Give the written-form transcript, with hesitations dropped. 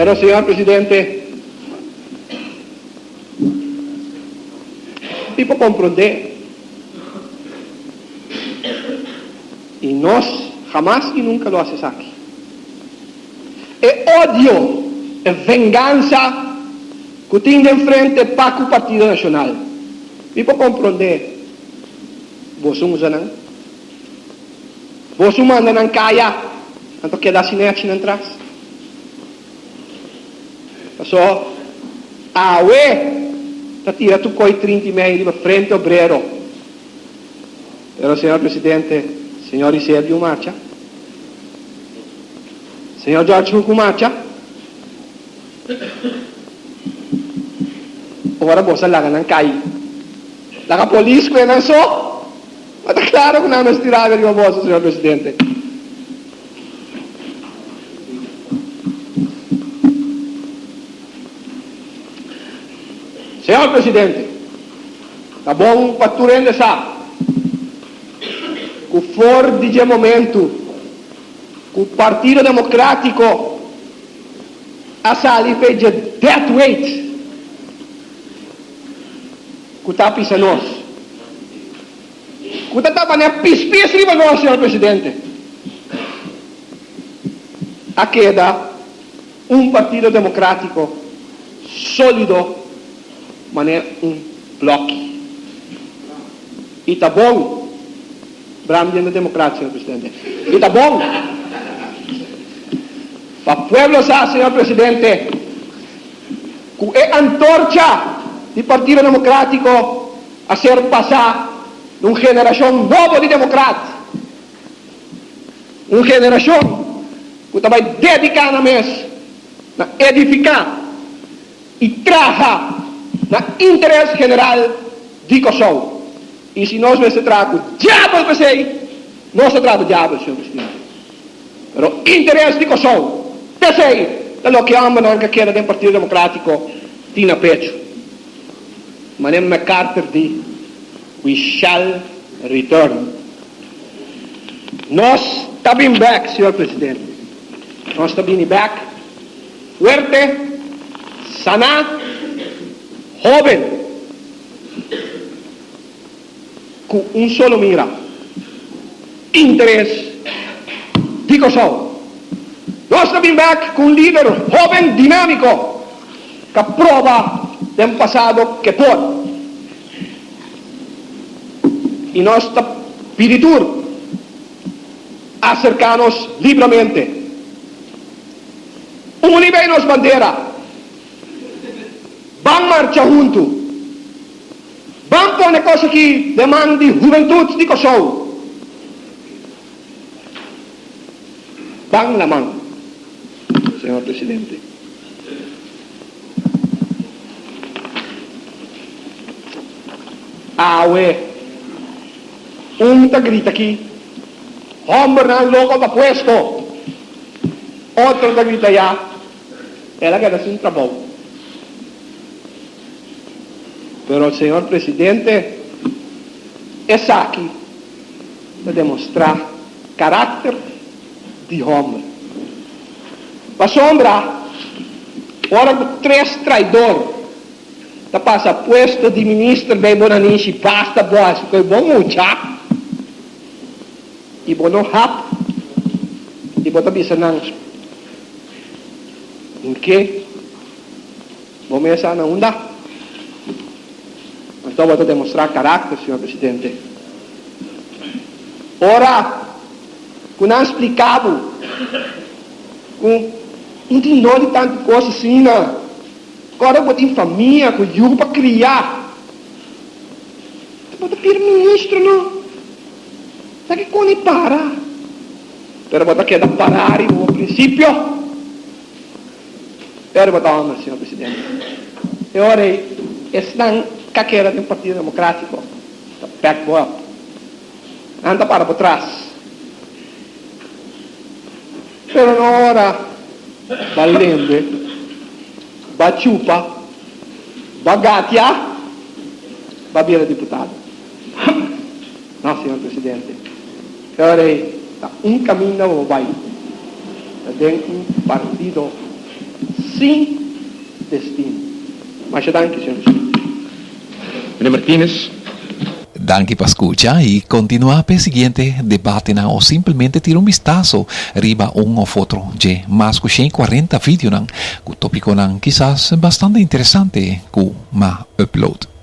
Pero, señor presidente, tipo compreender. Y nos jamás y nunca lo haces aquí. Odio, venganza que tiene enfrente para el Partido Nacional. Tipo compreender. Vos usan, vos mandan en caia, tanto que da sinete atrás. Passou, tá tira tu coi 30 e meio de frente obrero. Pero, senhor presidente, senhor Isébio marcha. Senhor Jorge Hugo marcha. Ora você laga não cai. Laga polícia que não só. Mas tá claro que não é estirada de você, senhor presidente. Senhor presidente, tá bom para tu rendezar. O for de momento, o Partido Democrático a sali fez death weight. Que tá pisando nós. Que tá para pispis riba nós, senhor presidente. A queda Partido Democrático sólido, maneira bloco. E tá bom, Brahman Democrático, senhor presidente. E tá bom. Para o pueblo, senhor presidente, que é antorcha do Partido Democrático a ser passar uma geração nova de democratas. Uma geração que vai dedicar na mesa, na edificar e trabalhar no interesse geral de Kosovo. E se nós se trata o diabo, não se trata o diabo, senhor presidente. Mas o interesse de Kosovo. É o que ama na queda do Partido Democrático tinha pecho. Mas MacArthur diz: we shall return. Nós estamos back, senhor presidente. Nós estamos back. Fuerte, sana, jovem, com solo mira. Interesse de Kosovo. Nós estamos back com um líder jovem, dinâmico, que prova do passado que pode. E nós estamos pedindo acercar-nos livremente. Unir nos bandeira. Vamos marchar junto. Vamos pôr negócio que demanda de juventude de Kosovo. Vamos na mão. Senhor presidente. Tá grita aqui. Homem não louco para puesto. Outro tá grita já. Ela quer assim um trabalho. Pero, senhor presidente, essa aqui é demonstrar caráter de homem. Para sombra, ora do 3 traidor, tá passa puesto de ministro bem bonaniche, basta boas, que é bom mucha, e bom no rap, e bom tabisa nang, em que, bom essa na onda, então vou demonstrar caráter, senhor presidente. Ora, com não explicável, com não tem nome de tanta coisa assim, não. Agora eu tenho família, com o para criar. Você pode pedir ministro, não? Sabe que quando para? Pero você quer parar e no princípio? Pero você, senhor presidente. E ora, essa caqueira de Partido Democrático, back up. Anda para trás. Pero na hora, Valende, Bachupa, Bagatia, Babira deputado. Não, senhor presidente. Agora está caminho ou vai. Está dentro um partido sin destino. Muchas gracias, señor presidente. Meneer Martinez. Danke pa escucha e continua per seguinte debate na o simplesmente tira un vistazo riba un o otro de mas cu 140 video nang cu topico nang quizás bastante interessante cu ma upload.